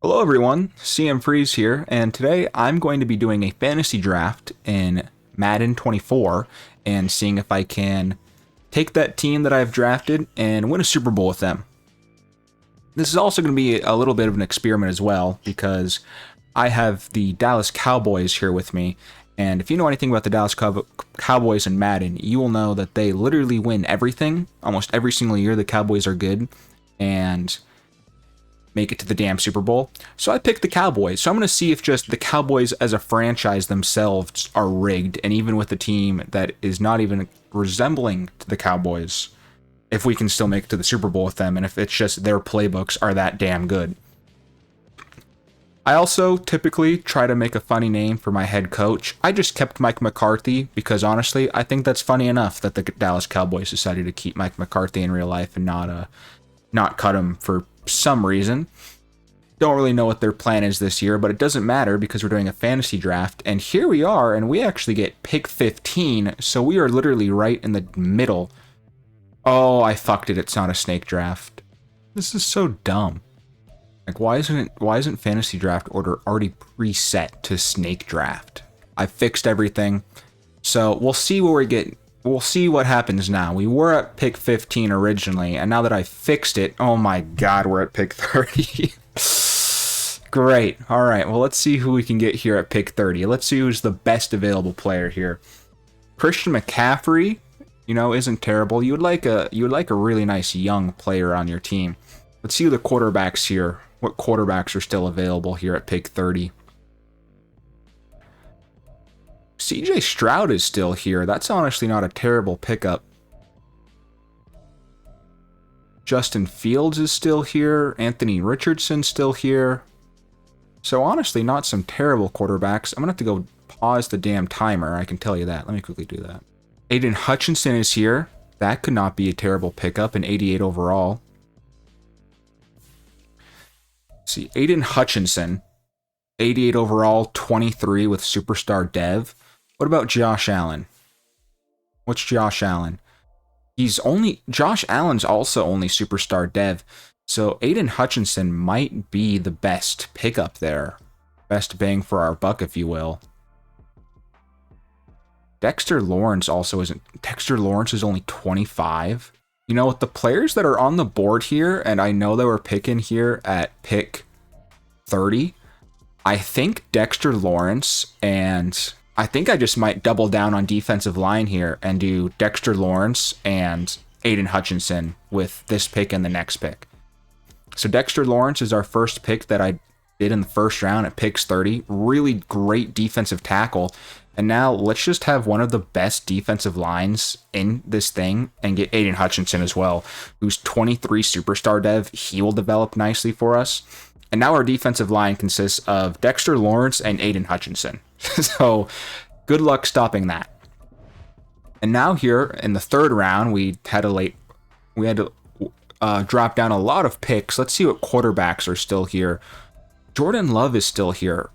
Hello everyone, CM Freeze here, and today I'm going to be doing a fantasy draft in Madden 24 and seeing if I can take that team that I've drafted and win a Super Bowl with them. This is also going to be a little bit of an experiment as well because I have the Dallas Cowboys here with me, and if you know anything about the Dallas Cowboys in Madden, you will know that they literally win everything. Almost every single year the Cowboys are good, and make it to the damn Super Bowl. So I picked the Cowboys. So I'm going to see if just the Cowboys as a franchise themselves are rigged, and even with a team that is not even resembling to the Cowboys, if we can still make it to the Super Bowl with them, and if it's just their playbooks are that damn good. I also typically try to make a funny name for my head coach. I just kept Mike McCarthy because honestly, I think that's funny enough that the Dallas Cowboys decided to keep Mike McCarthy in real life and not cut him for some reason. Don't really know what their plan is this year, but it doesn't matter because we're doing a fantasy draft, and here we are, and we actually get pick 15, so we are literally right in the middle. Oh, I fucked it. It's not a snake draft. This is so dumb. Like, why isn't fantasy draft order already preset to snake draft? I fixed everything, so we'll see where we get. We'll see what happens now. We were at pick 15 originally, and now that I fixed it, oh my god, we're at pick 30. Great. All right, well, let's see who we can get here at pick 30. Let's see who's the best available player here. Christian McCaffrey, isn't terrible. You would like a really nice young player on your team. Let's see who the quarterbacks here. What quarterbacks are still available here at pick 30? CJ Stroud is still here. That's honestly not a terrible pickup. Justin Fields is still here. Anthony Richardson's still here. So honestly, not some terrible quarterbacks. I'm going to have to go pause the damn timer. I can tell you that. Let me quickly do that. Aiden Hutchinson is here. That could not be a terrible pickup, an 88 overall. Let's see, Aiden Hutchinson, 88 overall, 23 with superstar dev. What about Josh Allen? What's Josh Allen? Josh Allen's also only superstar dev. So Aiden Hutchinson might be the best pickup there. Best bang for our buck, if you will. Dexter Lawrence is only 25. You know, with the players that are on the board here, and I know they were picking here at pick 30, I think Dexter Lawrence, and I think I just might double down on defensive line here and do Dexter Lawrence and Aiden Hutchinson with this pick and the next pick. So Dexter Lawrence is our first pick that I did in the first round at picks 30. Really great defensive tackle. And now let's just have one of the best defensive lines in this thing and get Aiden Hutchinson as well, who's 23 superstar dev. He will develop nicely for us. And now our defensive line consists of Dexter Lawrence and Aiden Hutchinson. So good luck stopping that. And now here in the third round, we had to drop down a lot of picks. Let's see what quarterbacks are still here. Jordan Love is still here.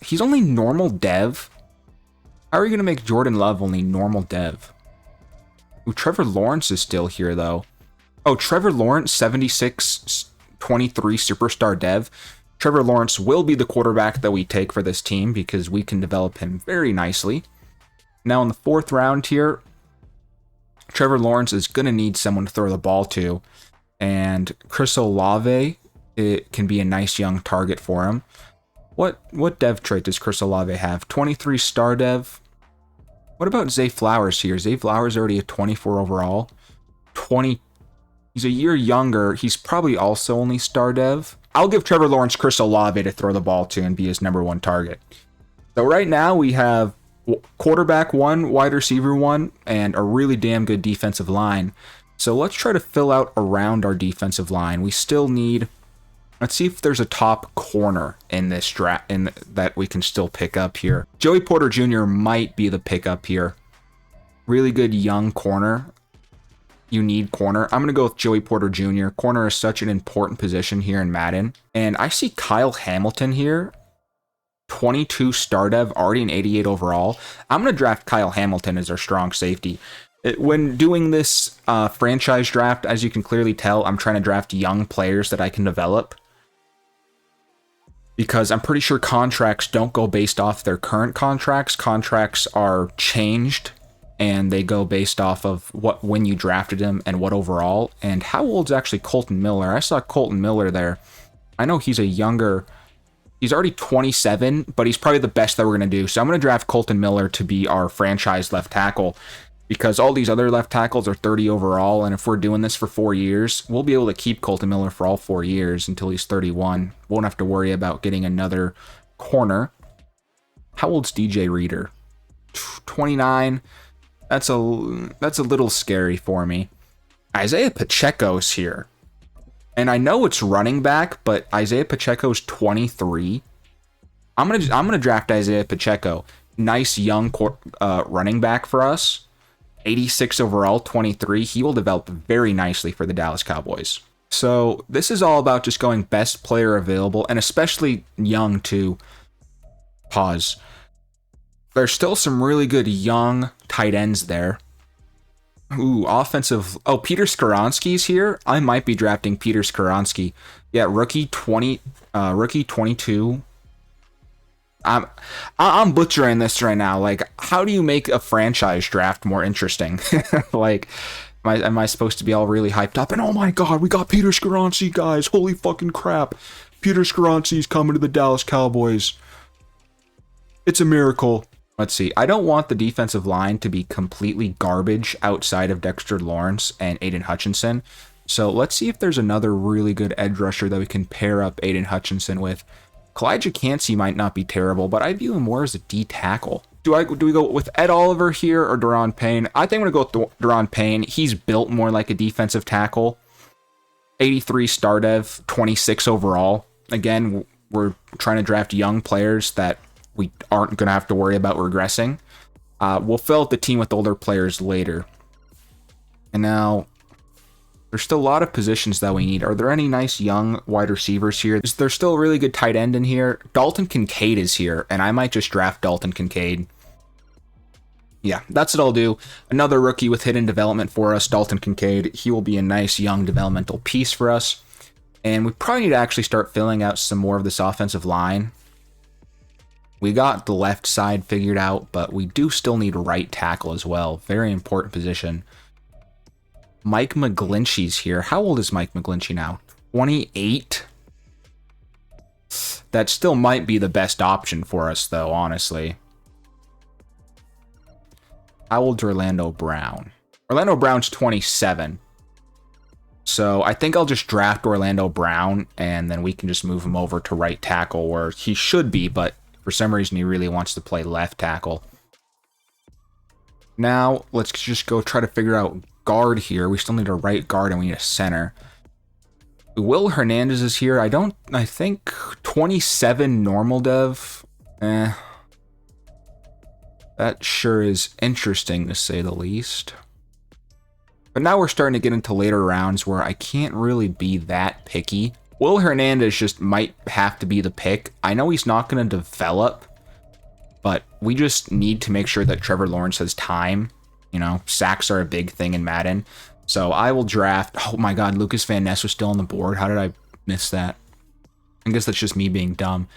He's only normal dev? How are you going to make Jordan Love only normal dev? Ooh, Trevor Lawrence is still here, though. Oh, Trevor Lawrence, 76, 23 superstar dev. Trevor Lawrence will be the quarterback that we take for this team because we can develop him very nicely. Now in the fourth round here, Trevor Lawrence is going to need someone to throw the ball to. And Chris Olave, it can be a nice young target for him. What dev trait does Chris Olave have? 23 star dev. What about Zay Flowers here? Zay Flowers already a 24 overall. He's a year younger. He's probably also only star dev. I'll give Trevor Lawrence Chris Olave to throw the ball to and be his number one target. So right now we have quarterback 1, wide receiver 1, and a really damn good defensive line. So let's try to fill out around our defensive line. We still need... Let's see if there's a top corner in this draft that we can still pick up here. Joey Porter Jr. might be the pickup here. Really good young corner. You need corner. I'm going to go with Joey Porter Jr. Corner is such an important position here in Madden. And I see Kyle Hamilton here. 22 star dev, already an 88 overall. I'm going to draft Kyle Hamilton as our strong safety. When doing this franchise draft, as you can clearly tell, I'm trying to draft young players that I can develop. because I'm pretty sure contracts don't go based off their current contracts. Contracts are changed and they go based off of when you drafted him and what overall. And how old's actually Colton Miller? I saw Colton Miller there. I know he's he's already 27, but he's probably the best that we're going to do. So I'm going to draft Colton Miller to be our franchise left tackle, because all these other left tackles are 30 overall, and if we're doing this for 4 years, we'll be able to keep Colton Miller for all 4 years until he's 31. Won't have to worry about getting another corner. How old's DJ Reader? 29. That's a little scary for me. Isaiah Pacheco's here. And I know it's running back, but Isaiah Pacheco's 23. I'm gonna draft Isaiah Pacheco. Nice young running back for us. 86 overall, 23. He will develop very nicely for the Dallas Cowboys. So this is all about just going best player available, and especially young too. Pause. There's still some really good young tight ends there. Ooh, offensive. Oh, Peter Skoronski's here. I might be drafting Peter Skoronski. Yeah, rookie 22. I'm butchering this right now. Like, how do you make a franchise draft more interesting? Like, am I supposed to be all really hyped up? And oh my god, we got Peter Skoronski, guys. Holy fucking crap. Peter Skoronski's coming to the Dallas Cowboys. It's a miracle. Let's see. I don't want the defensive line to be completely garbage outside of Dexter Lawrence and Aiden Hutchinson. So let's see if there's another really good edge rusher that we can pair up Aiden Hutchinson with. Kalijah Cansey might not be terrible, but I view him more as a D tackle. Do we go with Ed Oliver here or Daron Payne? I think I'm going to go with Daron Payne. He's built more like a defensive tackle. 83 star dev, 26 overall. Again, we're trying to draft young players that we aren't going to have to worry about regressing. We'll fill out the team with older players later. And now, there's still a lot of positions that we need. Are there any nice young wide receivers here? Is there still a really good tight end in here? Dalton Kincaid is here, and I might just draft Dalton Kincaid. Yeah, that's what I'll do. Another rookie with hidden development for us, Dalton Kincaid. He will be a nice young developmental piece for us. And we probably need to actually start filling out some more of this offensive line. We got the left side figured out, but we do still need a right tackle as well. Very important position. Mike McGlinchey's here. How old is Mike McGlinchey now? 28? That still might be the best option for us, though, honestly. How old's Orlando Brown? Orlando Brown's 27. So I think I'll just draft Orlando Brown, and then we can just move him over to right tackle, where he should be, but for some reason, he really wants to play left tackle. Now, let's just go try to figure out guard here. We still need a right guard and we need a center. Will Hernandez is here. I think 27 normal dev. That sure is interesting to say the least. But now we're starting to get into later rounds where I can't really be that picky. Will Hernandez just might have to be the pick. I know he's not going to develop, but we just need to make sure that Trevor Lawrence has time. You know, sacks are a big thing in Madden. So I will draft... Oh my god, Lucas Van Ness was still on the board. How did I miss that? I guess that's just me being dumb.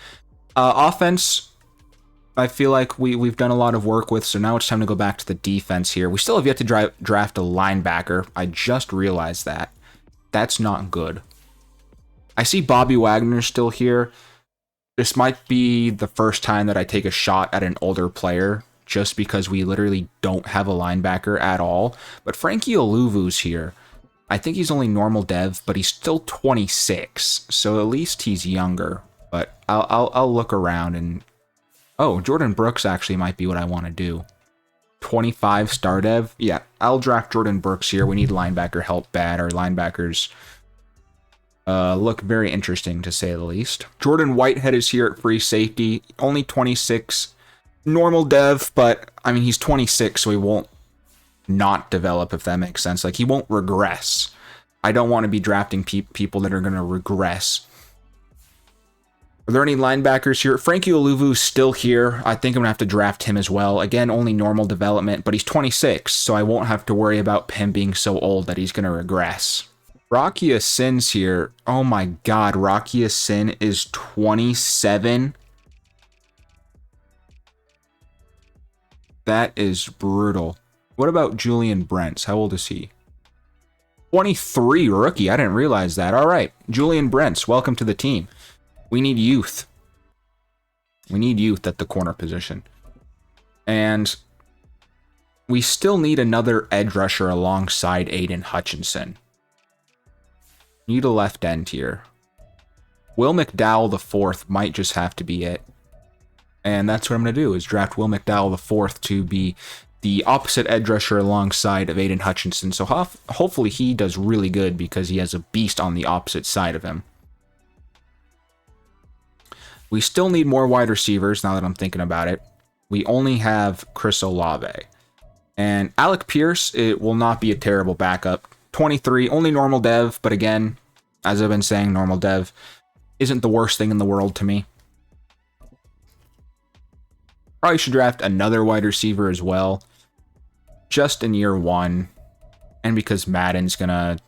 Offense, I feel like we've done a lot of work with, so now it's time to go back to the defense here. We still have yet to draft a linebacker. I just realized that. That's not good. I see Bobby Wagner still here. This might be the first time that I take a shot at an older player, just because we literally don't have a linebacker at all. But Frankie Oluvu's here. I think he's only normal dev, but he's still 26, so at least he's younger. But I'll look around and... Oh, Jordan Brooks actually might be what I want to do. 25 star dev? Yeah, I'll draft Jordan Brooks here. We need linebacker help bad. Our linebackers... look very interesting, to say the least. Jordan Whitehead is here at free safety. Only 26. Normal dev, but, I mean, he's 26, so he won't not develop, if that makes sense. Like, he won't regress. I don't want to be drafting people that are going to regress. Are there any linebackers here? Frankie Oluvu's still here. I think I'm going to have to draft him as well. Again, only normal development, but he's 26, so I won't have to worry about him being so old that he's going to regress. Rocky Sin's here. Oh my god, Rocky Sin is 27. That is brutal. What about Julian Brents? How old is he? 23, rookie. I didn't realize that. All right, Julian Brents, welcome to the team. We need youth. We need youth at the corner position. And we still need another edge rusher alongside Aiden Hutchinson. Need a left end here. Will McDowell IV might just have to be it. And that's what I'm going to do, is draft Will McDowell IV to be the opposite edge rusher alongside of Aiden Hutchinson. So hopefully he does really good because he has a beast on the opposite side of him. We still need more wide receivers now that I'm thinking about it. We only have Chris Olave. And Alec Pierce, it will not be a terrible backup. 23, only normal dev, but again, as I've been saying, normal dev isn't the worst thing in the world to me. Probably should draft another wide receiver as well, just in year one, and because Madden's gonna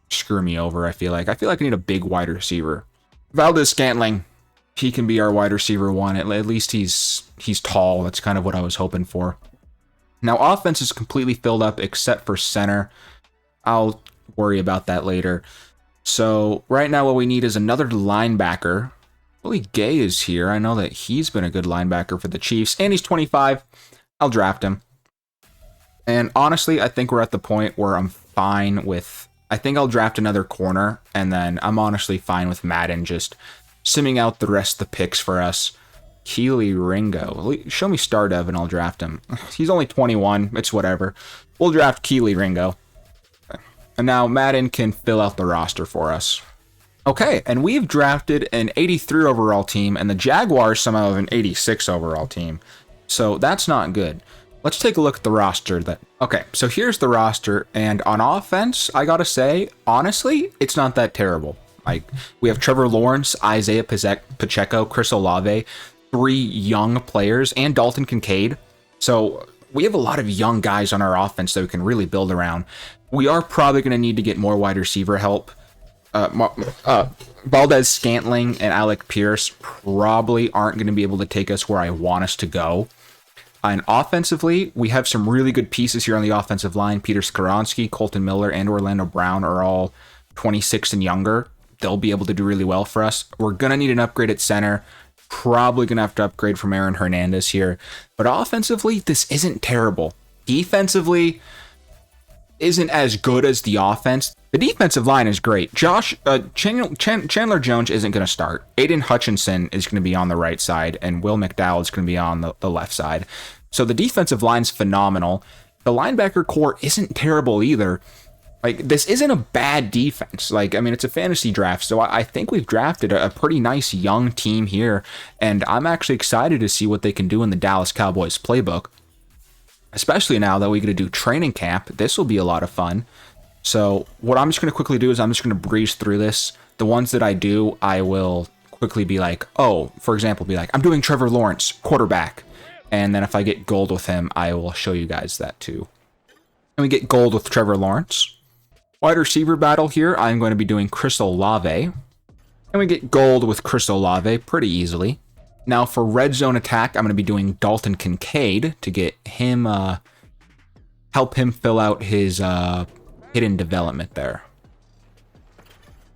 screw me over, I feel like I need a big wide receiver. Valdez-Scantling, he can be our wide receiver one. At least he's tall. That's kind of what I was hoping for. Now, offense is completely filled up except for center. I'll worry about that later. So right now what we need is another linebacker. Willie Gay is here. I know that he's been a good linebacker for the Chiefs, and he's 25. I'll draft him. And honestly, I think we're at the point where I'm fine with... I think I'll draft another corner, and then I'm honestly fine with Madden just simming out the rest of the picks for us. Keely Ringo. Show me star dev and I'll draft him. He's only 21. It's whatever. We'll draft Keely Ringo. And now Madden can fill out the roster for us. Okay, and we've drafted an 83 overall team, and the Jaguars somehow have an 86 overall team. So that's not good. Let's take a look at the roster. Okay, so here's the roster, and on offense, I gotta say, honestly, it's not that terrible. Like, we have Trevor Lawrence, Isaiah Pacheco, Chris Olave, 3 young players, and Dalton Kincaid. So we have a lot of young guys on our offense that we can really build around. We are probably going to need to get more wide receiver help. Valdez-Scantling and Alec Pierce probably aren't going to be able to take us where I want us to go. And offensively, we have some really good pieces here on the offensive line. Peter Skoronski, Colton Miller, and Orlando Brown are all 26 and younger. They'll be able to do really well for us. We're going to need an upgrade at center. Probably going to have to upgrade from Aaron Hernandez here. But offensively, this isn't terrible. Defensively, isn't as good as the offense. The defensive line is great. Chandler Jones isn't going to start. Aiden Hutchinson is going to be on the right side, and Will McDowell is going to be on the left side. So the defensive line's phenomenal. The linebacker core isn't terrible either. Like, this isn't a bad defense. Like, I mean, it's a fantasy draft, so I think we've drafted a pretty nice young team here, and I'm actually excited to see what they can do in the Dallas Cowboys Playbook. Especially now that we get to do training camp. This will be a lot of fun. So what I'm just going to quickly do is I'm just going to breeze through this. The ones that I do, I will quickly be like, oh, for example, be like, I'm doing Trevor Lawrence, quarterback. And then if I get gold with him, I will show you guys that too. And we get gold with Trevor Lawrence. Wide receiver battle here, I'm going to be doing Chris Olave. And we get gold with Chris Olave pretty easily. Now for red zone attack, I'm going to be doing Dalton Kincaid to get him, help him fill out his hidden development there.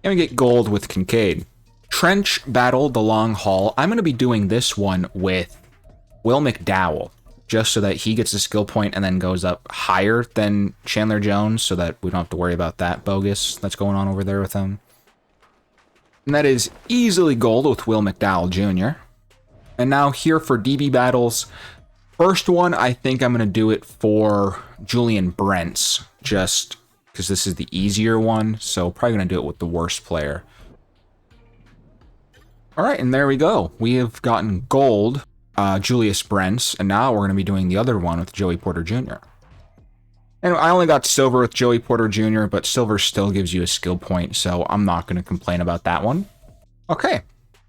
And we get gold with Kincaid. Trench battle, the long haul. I'm going to be doing this one with Will McDowell, just so that he gets a skill point and then goes up higher than Chandler Jones, so that we don't have to worry about that bogus that's going on over there with him. And that is easily gold with Will McDowell Jr. And now here for DB battles. First one, I think I'm going to do it for Julian Brents, just because this is the easier one. So probably going to do it with the worst player. All right, and there we go. We have gotten gold, Julius Brents, and now we're going to be doing the other one with Joey Porter Jr. And I only got silver with Joey Porter Jr., but silver still gives you a skill point, so I'm not going to complain about that one. Okay,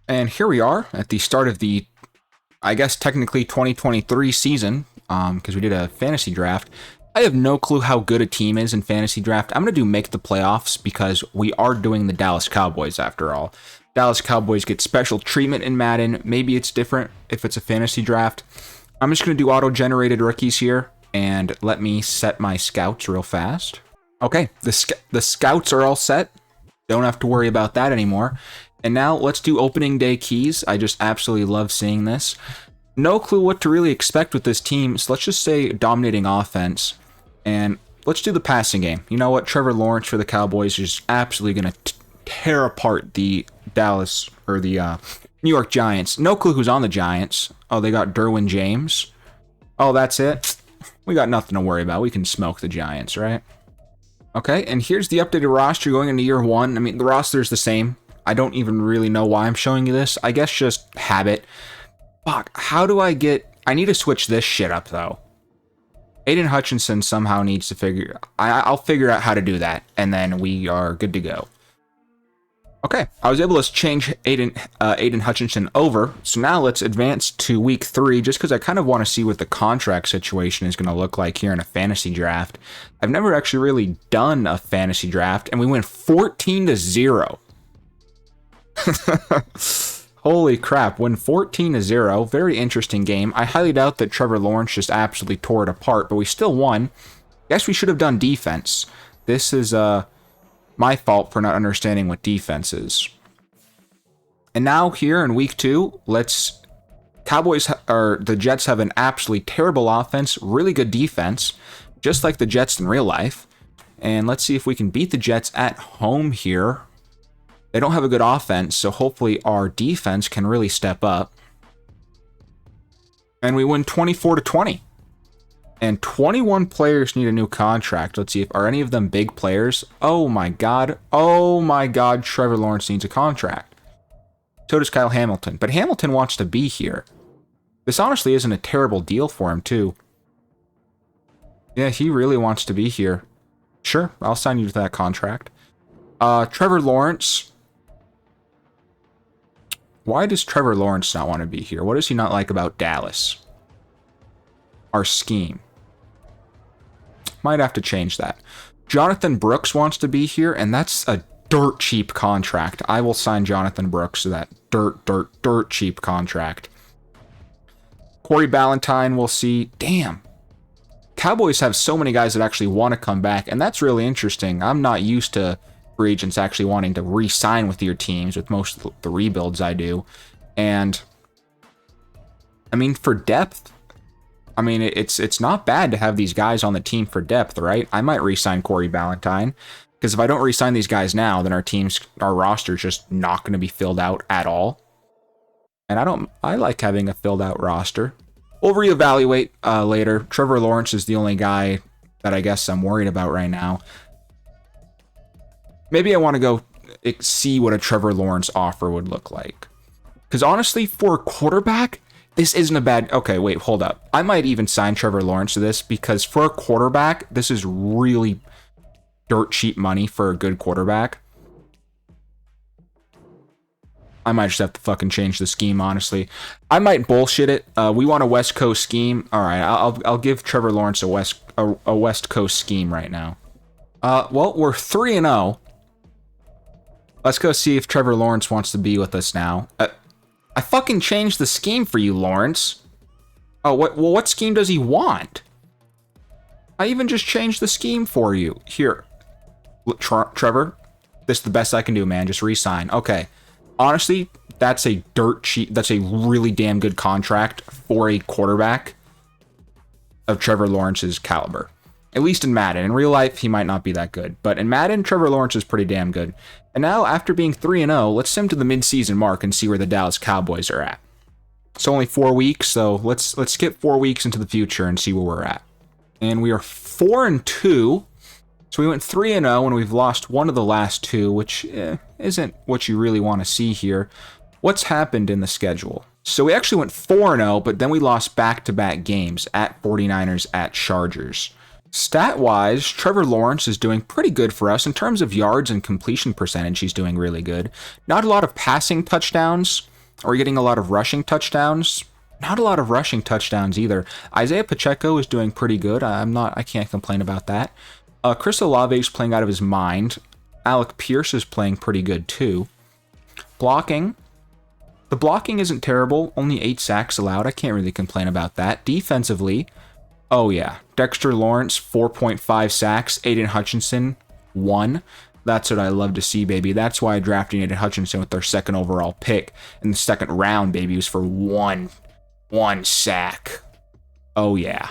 and here we are at the start of the, I guess technically 2023 season, because we did a fantasy draft. I have no clue how good a team is in fantasy draft. I'm going to do make the playoffs because we are doing the Dallas Cowboys after all. Dallas Cowboys get special treatment in Madden. Maybe it's different if it's a fantasy draft. I'm just going to do auto-generated rookies here, and let me set my scouts real fast. Okay, the scouts are all set. Don't have to worry about that anymore. And now let's do opening day keys. I just absolutely love seeing this. No clue what to really expect with this team, so let's just say dominating offense. And let's do the passing game. You know what? Trevor Lawrence for the Cowboys is absolutely going to tear apart the Dallas or the New York Giants. No clue who's on the Giants. Oh, they got Derwin James. Oh, that's it. We got nothing to worry about. We can smoke the Giants, right? Okay, and here's the updated roster going into year one. I mean, the roster's the same. I don't even really know why I'm showing you this. I guess just habit. Fuck, how do I need to switch this shit up, though. Aiden Hutchinson somehow needs to I'll figure out how to do that, and then we are good to go. Okay, I was able to change Aiden Hutchinson over, so now let's advance to week 3, just because I kind of want to see what the contract situation is going to look like here in a fantasy draft. I've never actually really done a fantasy draft, and we went 14-0. Holy crap, win 14-0. Very interesting game. I highly doubt that Trevor Lawrence just absolutely tore it apart, but we still won. Guess we should have done defense. This is my fault for not understanding what defense is. And now here in week 2, the Jets have an absolutely terrible offense, really good defense, just like the Jets in real life. And let's see if we can beat the Jets at home here. They don't have a good offense, so hopefully our defense can really step up. And we win 24-20. And 21 players need a new contract. Let's see if are any of them big players. Oh my god. Oh my god, Trevor Lawrence needs a contract. So does Kyle Hamilton. But Hamilton wants to be here. This honestly isn't a terrible deal for him, too. Yeah, he really wants to be here. Sure, I'll sign you to that contract. Trevor Lawrence. Why does Trevor Lawrence not want to be here? What does he not like about Dallas? Our scheme. Might have to change that. Jonathan Brooks wants to be here, and that's a dirt cheap contract. I will sign Jonathan Brooks to that dirt cheap contract. Corey Ballantyne, we'll see. Damn. Cowboys have so many guys that actually want to come back, and that's really interesting. I'm not used to free agents actually wanting to re-sign with your teams with most of the rebuilds I do. And I mean, for depth, I mean, it's not bad to have these guys on the team for depth, right? I might re-sign Corey Ballantyne, because if I don't re-sign these guys now, then our roster's just not going to be filled out at all. And I like having a filled out roster. We'll reevaluate later. Trevor Lawrence is the only guy that I guess I'm worried about right now. Maybe I want to go see what a Trevor Lawrence offer would look like. Because honestly, for a quarterback, this isn't a bad... Okay, wait, hold up. I might even sign Trevor Lawrence to this, because for a quarterback, this is really dirt cheap money for a good quarterback. I might just have to fucking change the scheme, honestly. I might bullshit it. We want a West Coast scheme. All right, I'll give Trevor Lawrence a West Coast scheme right now. Well, we're 3-0. Let's go see if Trevor Lawrence wants to be with us now. I fucking changed the scheme for you, Lawrence. Oh, what scheme does he want? I even just changed the scheme for you. Here, Trevor, this is the best I can do, man. Just re-sign. Okay. Honestly, that's a dirt cheap. That's a really damn good contract for a quarterback of Trevor Lawrence's caliber. At least in Madden. In real life, he might not be that good. But in Madden, Trevor Lawrence is pretty damn good. And now, after being 3-0, let's sim to the mid-season mark and see where the Dallas Cowboys are at. It's only 4 weeks, so let's skip 4 weeks into the future and see where we're at. And we are 4-2. So we went 3-0, and we've lost one of the last 2, which isn't what you really want to see here. What's happened in the schedule? So we actually went 4-0, but then we lost back-to-back games at 49ers, at Chargers. Stat-wise, Trevor Lawrence is doing pretty good for us. In terms of yards and completion percentage, he's doing really good. Not a lot of passing touchdowns, or getting a lot of rushing touchdowns. Not a lot of rushing touchdowns either. Isaiah Pacheco is doing pretty good. I can't complain about that. Chris Olave is playing out of his mind. Alec Pierce is playing pretty good too. Blocking. The blocking isn't terrible. Only 8 sacks allowed. I can't really complain about that. Defensively, oh yeah. Dexter Lawrence, 4.5 sacks. Aiden Hutchinson, 1. That's what I love to see, baby. That's why I drafted Aiden Hutchinson with their 2nd overall pick. In the 2nd round, baby, it was for one sack. Oh yeah.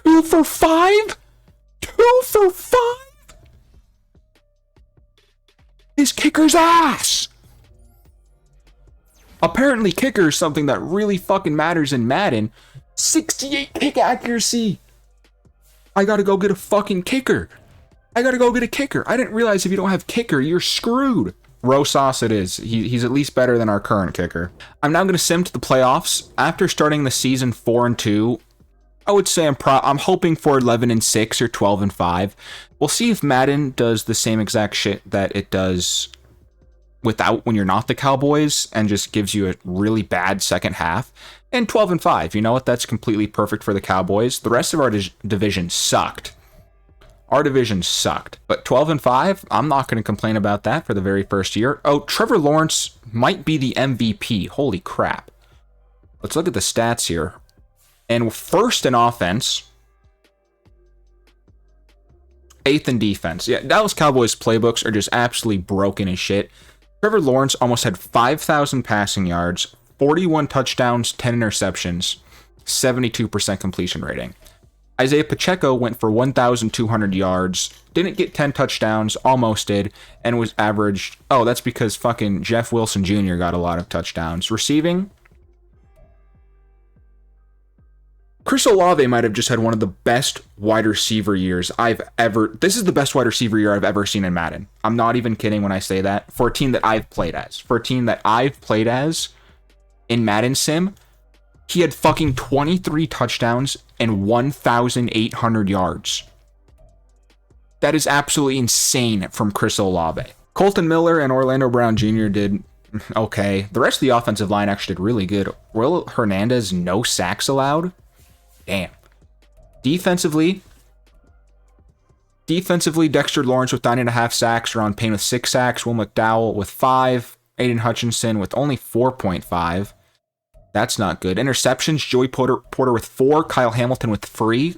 2 for 5? 2 for 5? His kicker's ass! Apparently kicker is something that really fucking matters in Madden. 68 kick accuracy! I gotta go get a fucking kicker. I didn't realize if you don't have kicker, you're screwed. Row sauce it is. He's at least better than our current kicker. I'm now gonna sim to the playoffs. After starting the season 4-2, I would say I'm hoping for 11-6 or 12-5. We'll see if Madden does the same exact shit that it does without when you're not the Cowboys and just gives you a really bad second half. And 12-5, you know what? That's completely perfect for the Cowboys. The rest of our division sucked. But 12-5, I'm not going to complain about that for the very first year. Oh, Trevor Lawrence might be the MVP. Holy crap. Let's look at the stats here. And first in offense, 8th in defense. Yeah, Dallas Cowboys playbooks are just absolutely broken as shit. Trevor Lawrence almost had 5,000 passing yards, 41 touchdowns, 10 interceptions, 72% completion rating. Isaiah Pacheco went for 1,200 yards, didn't get 10 touchdowns, almost did, and was averaged... Oh, that's because fucking Jeff Wilson Jr. got a lot of touchdowns. Receiving... Chris Olave might have just had one of the best wide receiver years I've ever... This is the best wide receiver year I've ever seen in Madden. I'm not even kidding when I say that. For a team that I've played as. In Madden Sim, he had fucking 23 touchdowns and 1,800 yards. That is absolutely insane from Chris Olave. Colton Miller and Orlando Brown Jr. did okay. The rest of the offensive line actually did really good. Will Hernandez, no sacks allowed? Damn. Defensively, Dexter Lawrence with 9.5 sacks, Ron Payne with 6 sacks, Will McDowell with 5, Aiden Hutchinson with only 4.5. That's not good. Interceptions, Joey Porter with 4, Kyle Hamilton with 3,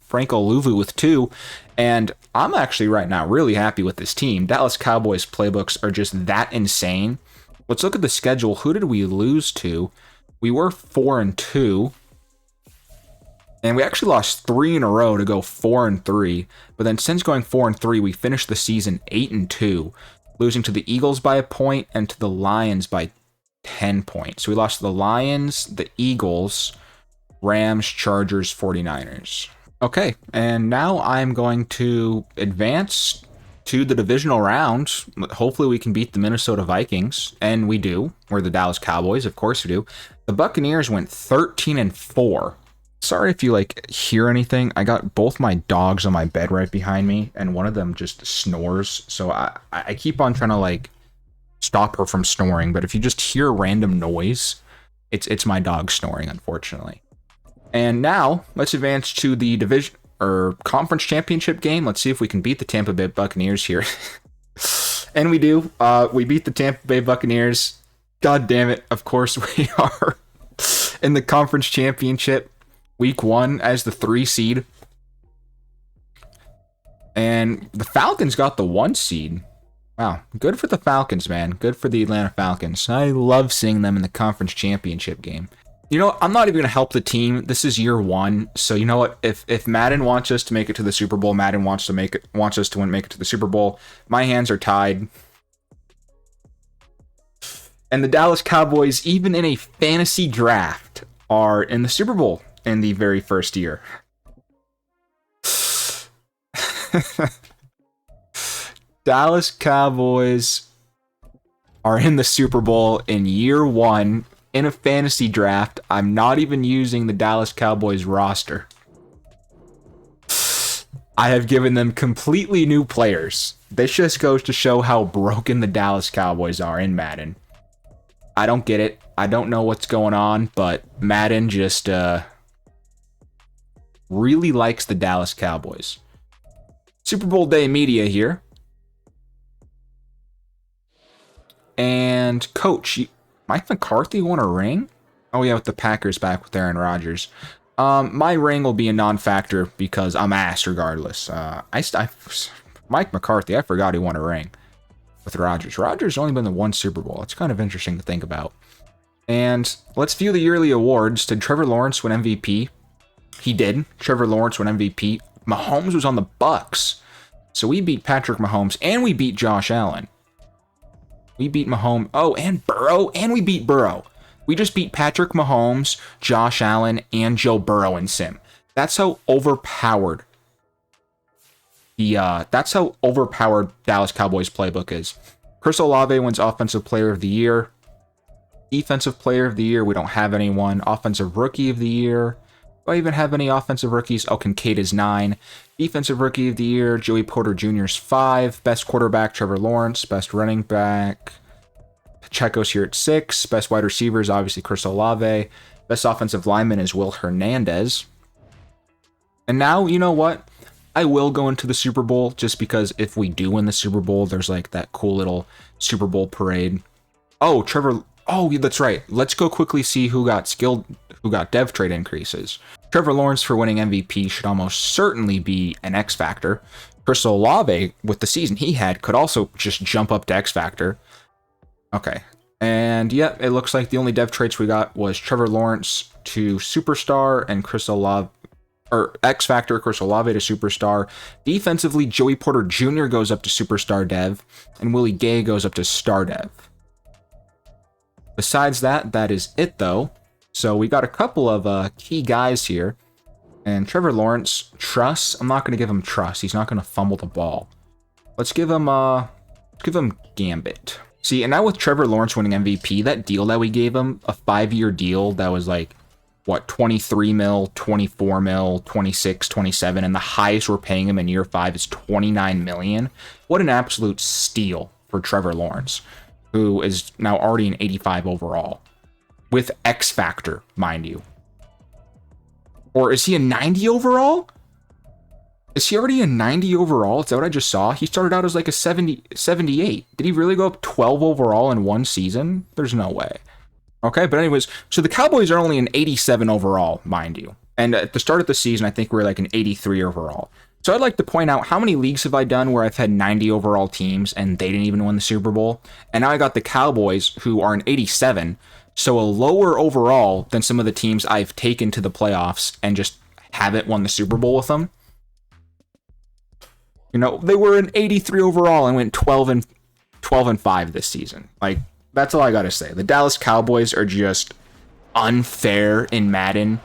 Franco Luvu with 2, and I'm actually right now really happy with this team. Dallas Cowboys playbooks are just that insane. Let's look at the schedule. Who did we lose to? We were 4-2. And we actually lost 3 in a row to go 4-3. But then since going 4-3, we finished the season 8-2, losing to the Eagles by a point and to the Lions by 10 points. So we lost to the Lions, the Eagles, Rams, Chargers, 49ers. Okay, and now I'm going to advance to the divisional round. Hopefully we can beat the Minnesota Vikings, and we do. We're the Dallas Cowboys, of course we do. The Buccaneers went 13-4. Sorry if you hear anything. I got both my dogs on my bed right behind me, and one of them just snores. So I keep on trying to stop her from snoring. But if you just hear random noise, it's my dog snoring, unfortunately. And now let's advance to the division or conference championship game. Let's see if we can beat the Tampa Bay Buccaneers here. And we do. We beat the Tampa Bay Buccaneers. God damn it! Of course we are in the conference championship. Week 1 as the 3 seed. And the Falcons got the 1 seed. Wow. Good for the Falcons, man. Good for the Atlanta Falcons. I love seeing them in the conference championship game. You know what? I'm not even going to help the team. This is year 1. So you know what? If Madden wants us to make it to the Super Bowl, Madden wants us to make it to the Super Bowl. My hands are tied. And the Dallas Cowboys, even in a fantasy draft, are in the Super Bowl in the very first year. Dallas Cowboys are in the Super Bowl in year 1 in a fantasy draft. I'm not even using the Dallas Cowboys roster. I have given them completely new players. This just goes to show how broken the Dallas Cowboys are in Madden. I don't get it. I don't know what's going on, but Madden just really likes the Dallas Cowboys. Super Bowl Day media here. And coach, Mike McCarthy won a ring? Oh yeah, with the Packers back with Aaron Rodgers. My ring will be a non-factor because I'm ass regardless. Mike McCarthy, I forgot he won a ring with Rodgers. Rodgers only been to one Super Bowl. It's kind of interesting to think about. And let's view the yearly awards. Did Trevor Lawrence win MVP? He did. Trevor Lawrence won MVP. Mahomes was on the Bucks. So we beat Patrick Mahomes and we beat Josh Allen. We beat Mahomes. Oh, and Burrow. And we beat Burrow. We just beat Patrick Mahomes, Josh Allen, and Joe Burrow in Sim. That's how overpowered that's how overpowered Dallas Cowboys Playbook is. Chris Olave wins Offensive Player of the Year. Defensive Player of the Year, we don't have anyone. Offensive Rookie of the Year. Do I even have any offensive rookies? Oh, Kincaid is 9. Defensive Rookie of the Year, Joey Porter Jr. is 5. Best quarterback, Trevor Lawrence. Best running back, Pacheco's here at 6. Best wide receiver is obviously Chris Olave. Best offensive lineman is Will Hernandez. And now, you know what? I will go into the Super Bowl just because if we do win the Super Bowl, there's like that cool little Super Bowl parade. Oh, Trevor. Oh, that's right. Let's go quickly see who got dev trade increases. Trevor Lawrence for winning MVP should almost certainly be an X Factor. Chris Olave, with the season he had, could also just jump up to X Factor. Okay. And yeah, it looks like the only dev traits we got was Trevor Lawrence to Superstar and Chris Olave, or X Factor, Chris Olave to Superstar. Defensively, Joey Porter Jr. goes up to Superstar Dev, and Willie Gay goes up to Star Dev. Besides that, that is it though. So we got a couple of key guys here. And Trevor Lawrence, trust. I'm not going to give him trust. He's not going to fumble the ball. Let's give him Gambit. See, and now with Trevor Lawrence winning MVP, that deal that we gave him, a 5-year deal that was like, what, 23 mil, 24 mil, 26, 27, and the highest we're paying him in year 5 is 29 million. What an absolute steal for Trevor Lawrence, who is now already an 85 overall. With X Factor, mind you. Or is he a 90 overall? Is he already a 90 overall? Is that what I just saw? He started out as like a 78. Did he really go up 12 overall in one season? There's no way. Okay, but anyways, so the Cowboys are only an 87 overall, mind you. And at the start of the season, I think we were like an 83 overall. So I'd like to point out, how many leagues have I done where I've had 90 overall teams and they didn't even win the Super Bowl? And now I got the Cowboys, who are an 87, so a lower overall than some of the teams I've taken to the playoffs and just haven't won the Super Bowl with them. You know, they were an 83 overall and went 12 and 5 this season. Like, that's all I gotta say. The Dallas Cowboys are just unfair in Madden.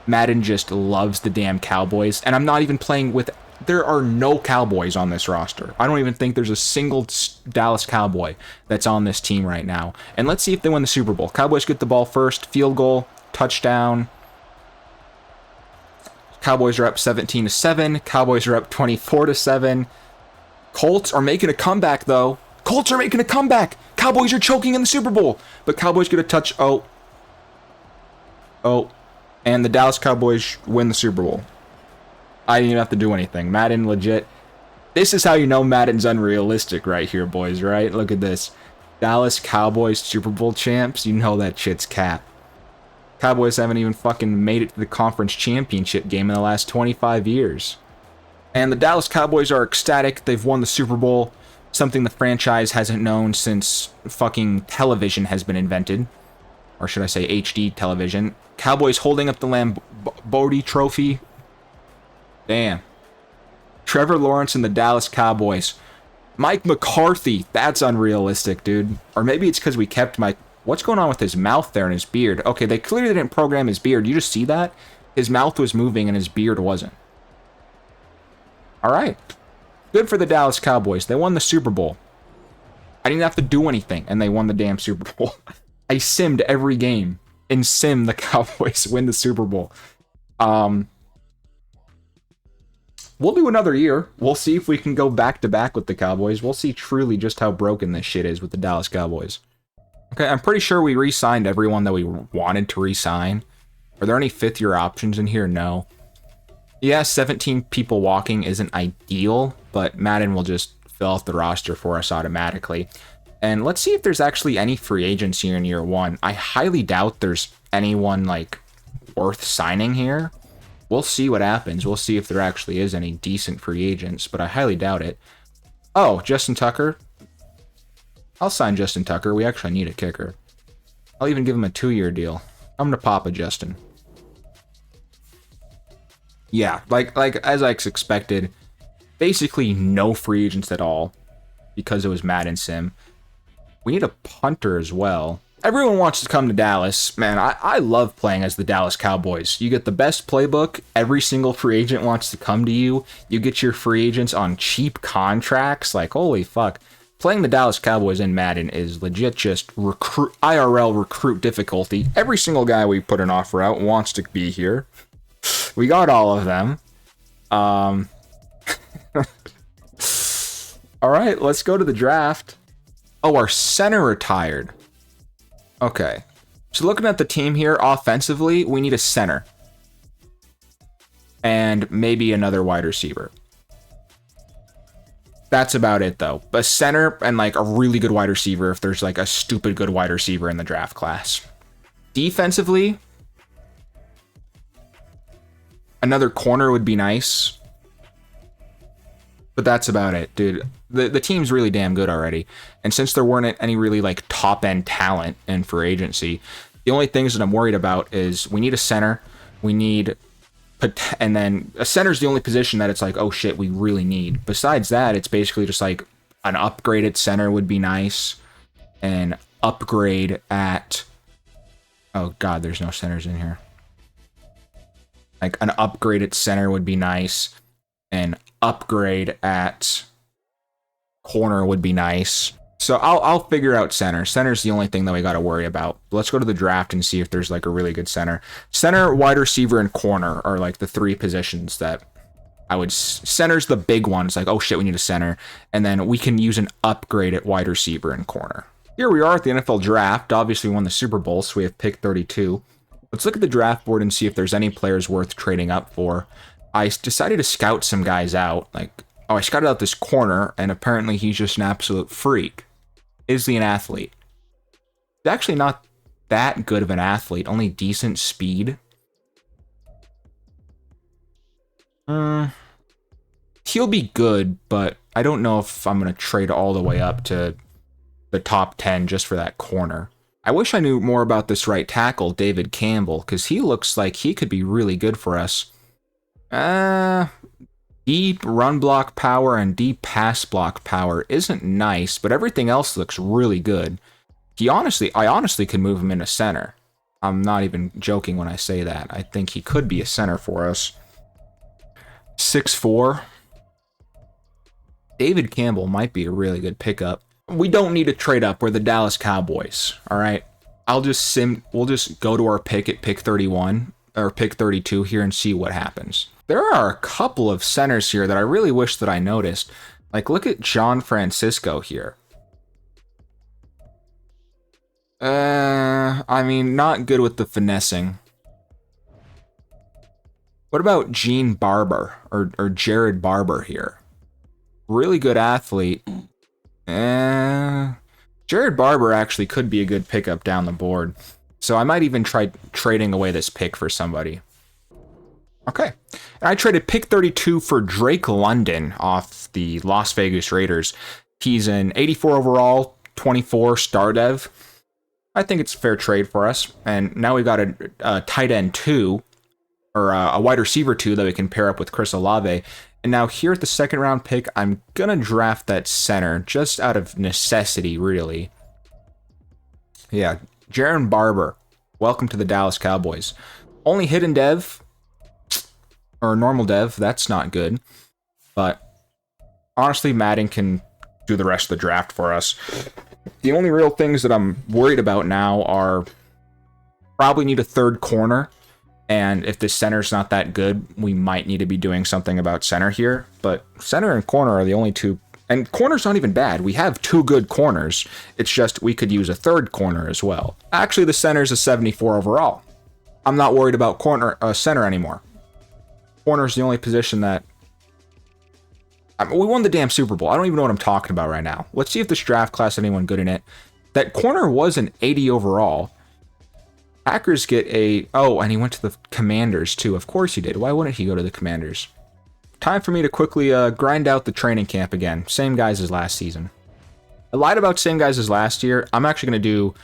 Madden just loves the damn Cowboys, and I'm not even playing with... There are no Cowboys on this roster. I don't even think there's a single Dallas Cowboy that's on this team right now. And let's see if they win the Super Bowl. Cowboys get the ball first. Field goal. Touchdown. Cowboys are up 17-7. Cowboys are up 24-7. Colts are making a comeback, though. Colts are making a comeback. Cowboys are choking in the Super Bowl. But Cowboys get a touch... Oh. And the Dallas Cowboys win the Super Bowl. I didn't even have to do anything. Madden legit. This is how you know Madden's unrealistic right here, boys, right? Look at this. Dallas Cowboys Super Bowl champs. You know that shit's cap. Cowboys haven't even fucking made it to the conference championship game in the last 25 years. And the Dallas Cowboys are ecstatic. They've won the Super Bowl. Something the franchise hasn't known since fucking television has been invented. Or should I say HD television. Cowboys holding up the Lambeau Trophy. Damn. Trevor Lawrence and the Dallas Cowboys. Mike McCarthy. That's unrealistic, dude. Or maybe it's because we kept Mike... What's going on with his mouth there and his beard? Okay, they clearly didn't program his beard. You just see that? His mouth was moving and his beard wasn't. Alright. Good for the Dallas Cowboys. They won the Super Bowl. I didn't have to do anything, and they won the damn Super Bowl. I simmed every game. In Sim, the Cowboys win the Super Bowl. We'll do another year. We'll see if we can go back-to-back with the Cowboys. We'll see truly just how broken this shit is with the Dallas Cowboys. Okay, I'm pretty sure we re-signed everyone that we wanted to re-sign. Are there any fifth-year options in here? No. Yeah, 17 people walking isn't ideal, but Madden will just fill out the roster for us automatically. And let's see if there's actually any free agents here in year one. I highly doubt there's anyone, like, worth signing here. We'll see what happens. We'll see if there actually is any decent free agents, but I highly doubt it. Oh, Justin Tucker. I'll sign Justin Tucker. We actually need a kicker. I'll even give him a 2-year deal. I'm gonna pop a Justin. Yeah, like as I expected, basically no free agents at all because it was Madden Sim. We need a punter as well. Everyone wants to come to Dallas. Man, I love playing as the Dallas Cowboys. You get the best playbook. Every single free agent wants to come to you. You get your free agents on cheap contracts. Like, holy fuck. Playing the Dallas Cowboys in Madden is legit just IRL recruit difficulty. Every single guy we put an offer out wants to be here. We got all of them. All right, let's go to the draft. Oh, our center retired. Okay. So looking at the team here, offensively, we need a center. And maybe another wide receiver. That's about it, though. A center and, like, a really good wide receiver if there's, like, a stupid good wide receiver in the draft class. Defensively, another corner would be nice. But that's about it, dude. The team's really damn good already. And since there weren't any really, like, top-end talent in free agency, the only things that I'm worried about is we need a center, we need... And then a center's the only position that it's like, oh shit, we really need. Besides that, it's basically just like an upgraded center would be nice. An upgrade at... Oh god, there's no centers in here. Like an upgraded center would be nice. An upgrade at corner would be nice. So I'll figure out center. Center's the only thing that we got to worry about. Let's go to the draft and see if there's like a really good center. Center, wide receiver, and corner are like the three positions that I would... Center's the big one. It's like, oh shit, we need a center. And then we can use an upgrade at wide receiver and corner. Here we are at the NFL draft. Obviously we won the Super Bowl, so we have pick 32. Let's look at the draft board and see if there's any players worth trading up for. I decided to scout some guys out. Like, oh, I scouted out this corner, and apparently he's just an absolute freak. Is he an athlete? He's actually not that good of an athlete, only decent speed. He'll be good, but I don't know if I'm going to trade all the way up to the top 10 just for that corner. I wish I knew more about this right tackle, David Campbell, because he looks like he could be really good for us. Deep run block power and deep pass block power isn't nice, but everything else looks really good. I honestly could move him into center. I'm not even joking when I say that. I think he could be a center for us. 6'4". David Campbell might be a really good pickup. We don't need to trade up. We're the Dallas Cowboys, all right? We'll just go to our pick at pick 31 or pick 32 here and see what happens. There are a couple of centers here that I really wish that I noticed. Like, look at John Francisco here. I mean, not good with the finessing. What about Gene Barber or Jared Barber here? Really good athlete. Jared Barber actually could be a good pickup down the board. So I might even try trading away this pick for somebody. Okay. And I traded pick 32 for Drake London off the Las Vegas Raiders. He's an 84 overall, 24 star dev. I think it's a fair trade for us. And now we've got a tight end 2, or a wide receiver 2 that we can pair up with Chris Olave. And now here at the second round pick, I'm going to draft that center just out of necessity, really. Yeah, Jaron Barber. Welcome to the Dallas Cowboys. Only hidden dev, or normal dev, that's not good. But honestly, Madden can do the rest of the draft for us. The only real things that I'm worried about now are probably need a third corner. And if the center's not that good, we might need to be doing something about center here. But center and corner are the only two And corner's not even bad. We have 2 good corners. It's just we could use a 3rd corner as well. Actually, the center's a 74 overall. I'm not worried about center anymore. Corner's the only position that... I mean, we won the damn Super Bowl. I don't even know what I'm talking about right now. Let's see if this draft class has anyone good in it. That corner was an 80 overall. Packers get a... Oh, and he went to the Commanders too. Of course he did. Why wouldn't he go to the Commanders? Time for me to quickly grind out the training camp again. Same guys as last season. I lied about same guys as last year. I'm actually going to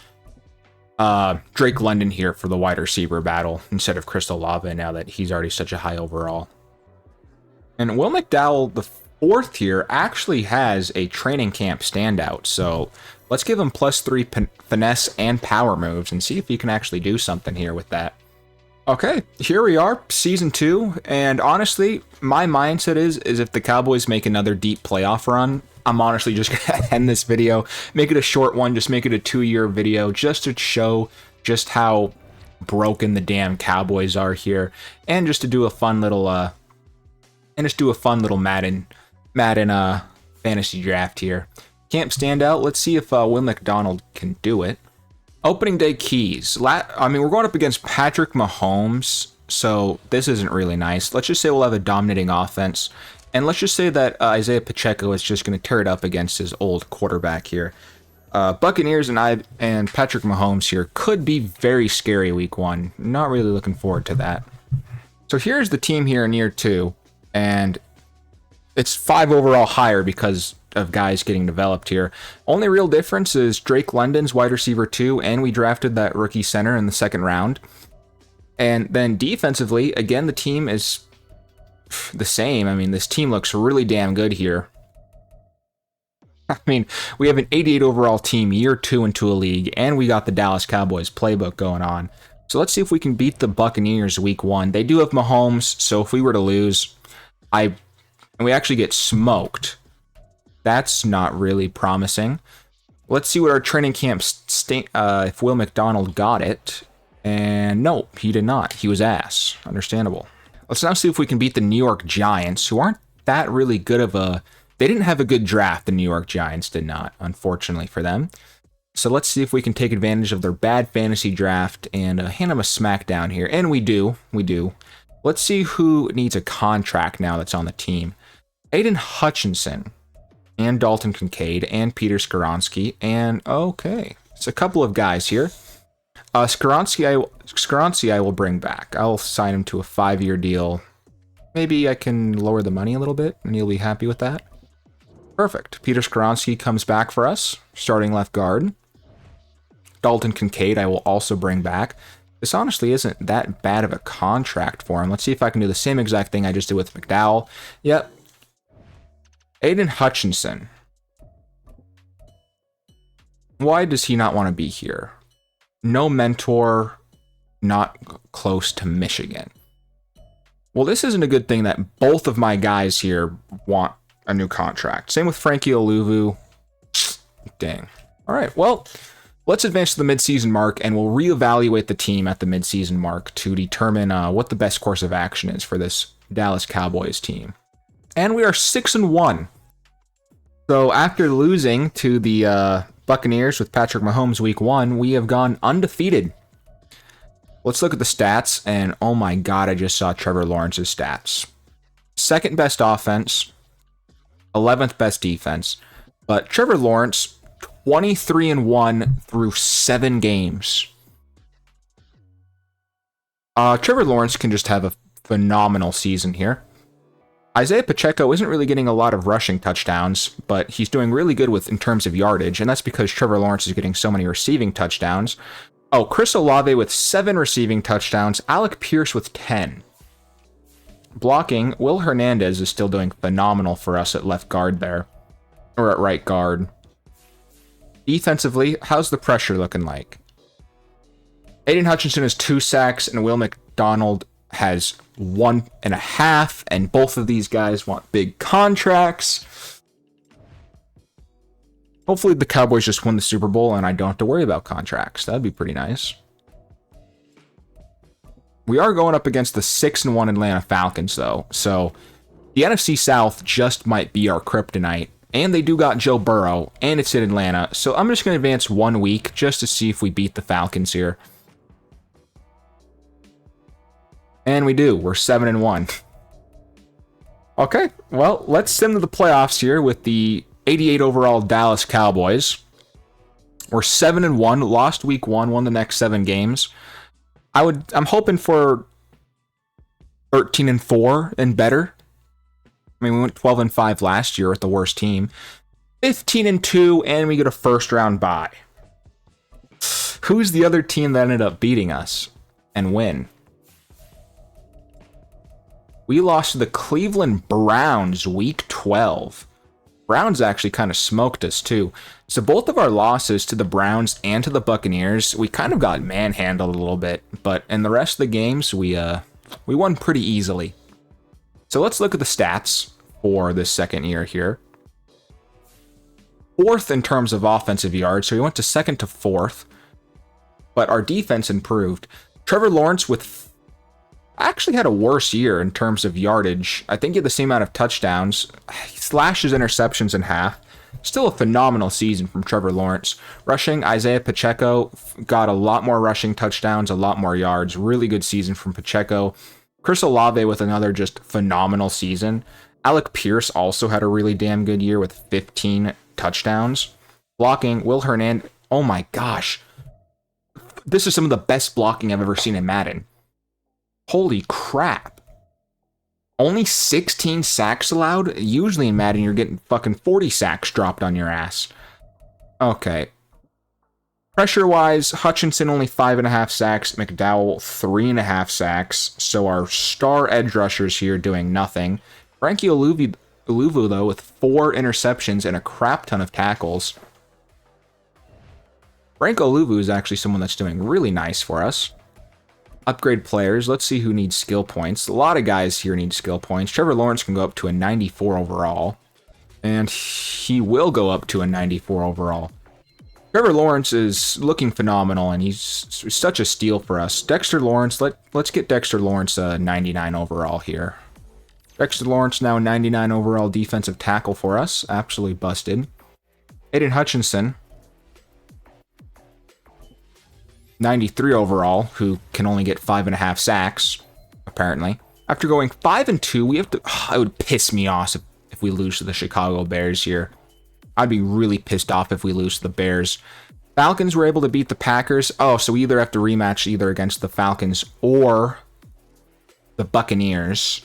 do Drake London here for the wide receiver battle instead of Chris Olave now that he's already such a high overall. And Will McDowell, the 4th here, actually has a training camp standout. So let's give him +3 finesse and power moves and see if he can actually do something here with that. Okay, here we are, season 2, and honestly, my mindset is if the Cowboys make another deep playoff run, I'm honestly just gonna end this video, make it a short one, just make it a 2-year video, just to show just how broken the damn Cowboys are here, and just to do a fun little, Madden fantasy draft here. Camp standout. Let's see if Will McDonald can do it. Opening day keys. I mean, we're going up against Patrick Mahomes, so this isn't really nice. Let's just say we'll have a dominating offense, and let's just say that Isaiah Pacheco is just going to tear it up against his old quarterback here. Buccaneers and Patrick Mahomes here could be very scary week 1. Not really looking forward to that. So here's the team here in year 2, and it's 5 overall higher because of guys getting developed here. Only real difference is Drake London's wide receiver 2, and we drafted that rookie center in the 2nd round. And then defensively, again, the team is the same. I mean, this team looks really damn good here. I mean, we have an 88 overall team, year 2 into a league, and we got the Dallas Cowboys Playbook going on. So let's see if we can beat the Buccaneers week 1. They do have Mahomes, so if we were to lose, and we actually get smoked, that's not really promising. Let's see what our training camp if Will McDonald got it. And no, he did not. He was ass. Understandable. Let's now see if we can beat the New York Giants, who aren't that really good of a... They didn't have a good draft, the New York Giants did not, unfortunately for them. So let's see if we can take advantage of their bad fantasy draft and hand them a smackdown here. And we do. Let's see who needs a contract now that's on the team. Aiden Hutchinson and Dalton Kincaid and Peter Skoronski, and okay, it's a couple of guys here. Skoronski I will bring back. I'll sign him to a 5-year deal. Maybe I can lower the money a little bit, and you'll be happy with that. Perfect. Peter Skoronski comes back for us, starting left guard. Dalton Kincaid I will also bring back. This honestly isn't that bad of a contract for him. Let's see if I can do the same exact thing I just did with McDowell. Yep. Aiden Hutchinson. Why does he not want to be here? No mentor, not close to Michigan. Well, this isn't a good thing that both of my guys here want a new contract. Same with Frankie Oluvu. Dang. All right, well, let's advance to the midseason mark, and we'll reevaluate the team at the midseason mark to determine what the best course of action is for this Dallas Cowboys team. And we are 6-1. So after losing to the Buccaneers with Patrick Mahomes week 1, we have gone undefeated. Let's look at the stats, and oh my god, I just saw Trevor Lawrence's stats. 2nd best offense, 11th best defense, but Trevor Lawrence, 23-1 through 7 games. Trevor Lawrence can just have a phenomenal season here. Isaiah Pacheco isn't really getting a lot of rushing touchdowns, but he's doing really good in terms of yardage, and that's because Trevor Lawrence is getting so many receiving touchdowns. Oh, Chris Olave with 7 receiving touchdowns, Alec Pierce with 10. Blocking, Will Hernandez is still doing phenomenal for us at left guard there, or at right guard. Defensively, how's the pressure looking like? Aiden Hutchinson has 2 sacks, and Will McDonald has 1.5, and both of these guys want big contracts. Hopefully the Cowboys just win the Super Bowl and I don't have to worry about contracts. That'd be pretty nice. We are going up against the 6-1 Atlanta Falcons though, so the NFC South just might be our kryptonite. And they do got Joe Burrow, and it's in Atlanta. So I'm just going to advance 1 week just to see if we beat the Falcons here. And we do. We're 7-1. Okay, well, let's sim to the playoffs here with the 88 overall Dallas Cowboys. We're 7-1, lost week 1, won the next 7 games. I'm hoping for 13-4 and better. I mean, we went 12-5 last year with the worst team. 15-2, and we get a first round bye. Who's the other team that ended up beating us and win? We lost to the Cleveland Browns week 12. Browns actually kind of smoked us too. So both of our losses to the Browns and to the Buccaneers, we kind of got manhandled a little bit. But in the rest of the games, we won pretty easily. So let's look at the stats for this second year here. 4th in terms of offensive yards, so we went to 2nd to 4th. But our defense improved. Trevor Lawrence actually had a worse year in terms of yardage. I think he had the same amount of touchdowns. He slashed his interceptions in half. Still a phenomenal season from Trevor Lawrence. Rushing, Isaiah Pacheco got a lot more rushing touchdowns, a lot more yards. Really good season from Pacheco. Chris Olave with another just phenomenal season. Alec Pierce also had a really damn good year with 15 touchdowns. Blocking, Will Hernandez. Oh my gosh. This is some of the best blocking I've ever seen in Madden. Holy crap. Only 16 sacks allowed? Usually in Madden, you're getting fucking 40 sacks dropped on your ass. Okay. Pressure-wise, Hutchinson only 5.5 sacks, McDowell 3.5 sacks, so our star edge rushers here doing nothing. Frankie Oluvu, though, with 4 interceptions and a crap ton of tackles. Frank Oluvu is actually someone that's doing really nice for us. Upgrade players. Let's see who needs skill points. A lot of guys here need skill points. Trevor Lawrence can go up to a 94 overall. And he will go up to a 94 overall. Trevor Lawrence is looking phenomenal, and he's such a steal for us. Dexter Lawrence, let's get Dexter Lawrence a 99 overall here. Dexter Lawrence now a 99 overall defensive tackle for us. Absolutely busted. Aiden Hutchinson, 93 overall, who can only get 5.5 sacks, apparently. After going 5-2, we have to... it would piss me off if we lose to the Chicago Bears here. I'd be really pissed off if we lose to the Bears. Falcons were able to beat the Packers. Oh, so we either have to rematch either against the Falcons or the Buccaneers.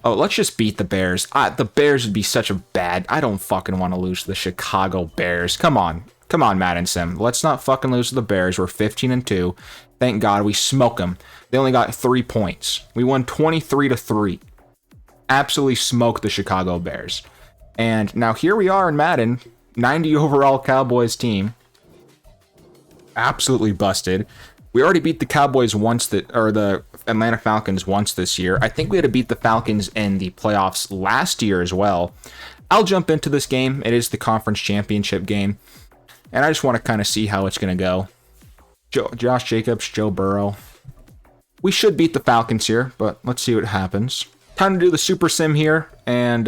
Oh, let's just beat the Bears. The Bears would be such a bad... I don't fucking want to lose to the Chicago Bears. Come on. Come on, Madden Sim. Let's not fucking lose to the Bears. We're 15-2. Thank God we smoke them. They only got 3 points. We won 23-3. Absolutely smoked the Chicago Bears. And now here we are in Madden. 90 overall Cowboys team. Absolutely busted. We already beat the Cowboys once, or the Atlanta Falcons once this year. I think we had to beat the Falcons in the playoffs last year as well. I'll jump into this game. It is the conference championship game. And I just want to kind of see how it's going to go. Josh Jacobs, Joe Burrow. We should beat the Falcons here, but let's see what happens. Time to do the Super Sim here, and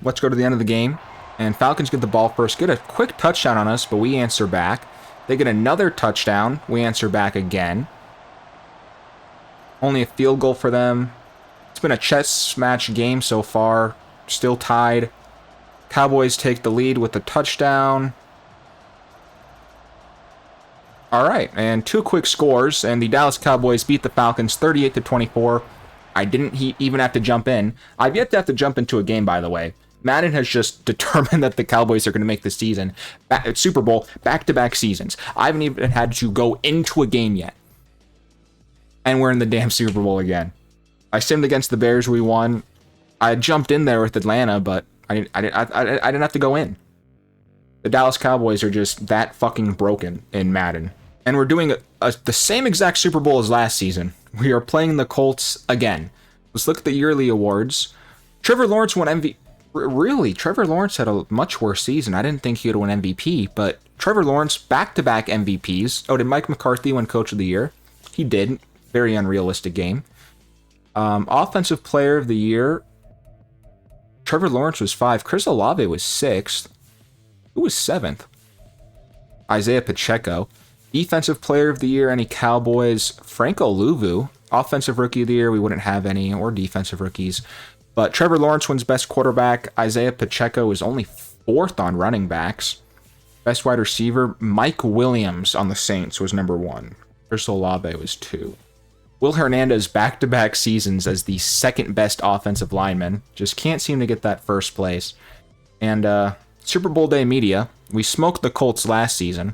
let's go to the end of the game. And Falcons get the ball first. Get a quick touchdown on us, but we answer back. They get another touchdown. We answer back again. Only a field goal for them. It's been a chess match game so far. Still tied. Cowboys take the lead with the touchdown. All right, and 2 quick scores, and the Dallas Cowboys beat the Falcons 38-24. I didn't even have to jump in. I've yet to have to jump into a game, by the way. Madden has just determined that the Cowboys are going to make the season, Super Bowl, back-to-back seasons. I haven't even had to go into a game yet. And we're in the damn Super Bowl again. I simmed against the Bears, we won. I jumped in there with Atlanta, but I didn't have to go in. The Dallas Cowboys are just that fucking broken in Madden. And we're doing the same exact Super Bowl as last season. We are playing the Colts again. Let's look at the yearly awards. Trevor Lawrence won MVP. Really? Trevor Lawrence had a much worse season. I didn't think he would win MVP, but Trevor Lawrence, back-to-back MVPs. Oh, did Mike McCarthy win Coach of the Year? He did. Very unrealistic game. Offensive Player of the Year. Trevor Lawrence was 5. Chris Olave was 6th. Who was 7th? Isaiah Pacheco. Defensive Player of the Year, any Cowboys? Franco Luvu. Offensive Rookie of the Year, we wouldn't have any, or defensive rookies. But Trevor Lawrence wins Best Quarterback. Isaiah Pacheco is only 4th on running backs. Best Wide Receiver, Mike Williams on the Saints was number 1. Chris Olave was 2. Will Hernandez back-to-back seasons as the 2nd best offensive lineman. Just can't seem to get that first place. And Super Bowl Day Media, we smoked the Colts last season.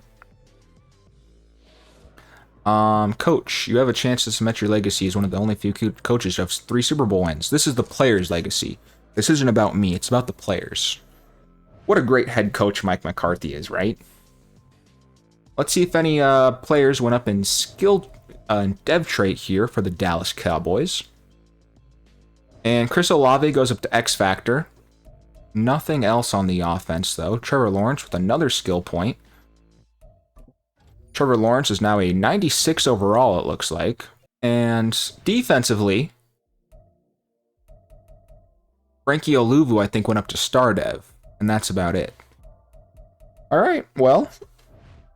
Coach, you have a chance to cement your legacy as one of the only few coaches who have 3 Super Bowl wins. This is the players' legacy. This isn't about me, it's about the players. What a great head coach Mike McCarthy is, right? Let's see if any players went up in skill dev trait here for the Dallas Cowboys. And Chris Olave goes up to X Factor. Nothing else on the offense, though. Trevor Lawrence with another skill point. Trevor Lawrence is now a 96 overall, it looks like. And defensively, Frankie Oluvu, I think, went up to Star Dev. And that's about it. All right, well,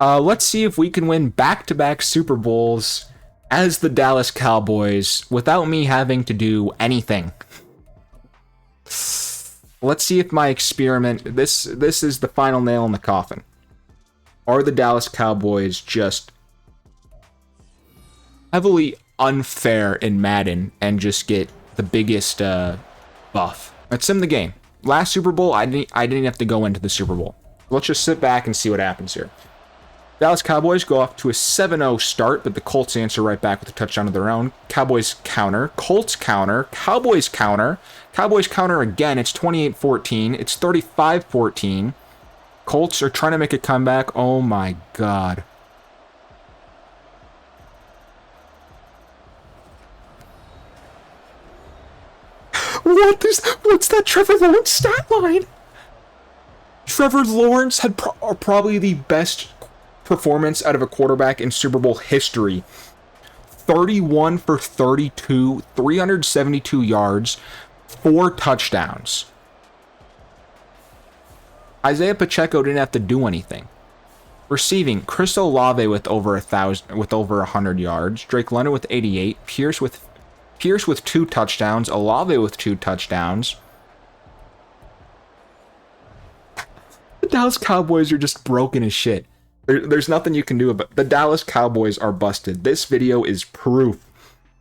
let's see if we can win back-to-back Super Bowls as the Dallas Cowboys without me having to do anything. Let's see if my experiment, this is the final nail in the coffin. Are the Dallas Cowboys just heavily unfair in Madden and just get the biggest buff? Let's sim the game. Last Super Bowl, I didn't have to go into the Super Bowl. Let's just sit back and see what happens here. Dallas Cowboys go off to a 7-0 start, but the Colts answer right back with a touchdown of their own. Cowboys counter, Colts counter, Cowboys counter, Cowboys counter again. It's 28-14. It's 35-14. Colts are trying to make a comeback. Oh my God. What's that Trevor Lawrence stat line? Trevor Lawrence had probably the best performance out of a quarterback in Super Bowl history. 31 for 32, 372 yards, 4 touchdowns. Isaiah Pacheco didn't have to do anything. Receiving, Chris Olave with over 100 yards, Drake London with 88, Pierce with 2 touchdowns, Olave with 2 touchdowns. The Dallas Cowboys are just broken as shit. There's nothing you can do about it. The Dallas Cowboys are busted. This video is proof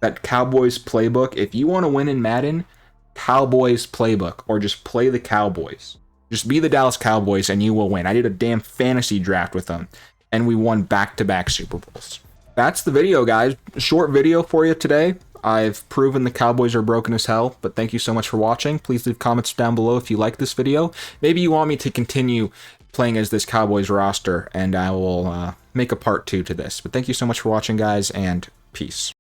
that Cowboys Playbook, if you want to win in Madden, Cowboys Playbook, or just play the Cowboys. Just be the Dallas Cowboys and you will win. I did a damn fantasy draft with them, and we won back-to-back Super Bowls. That's the video, guys. Short video for you today. I've proven the Cowboys are broken as hell, but thank you so much for watching. Please leave comments down below if you like this video. Maybe you want me to continue playing as this Cowboys roster, and I will make a part 2 to this. But thank you so much for watching, guys, and peace.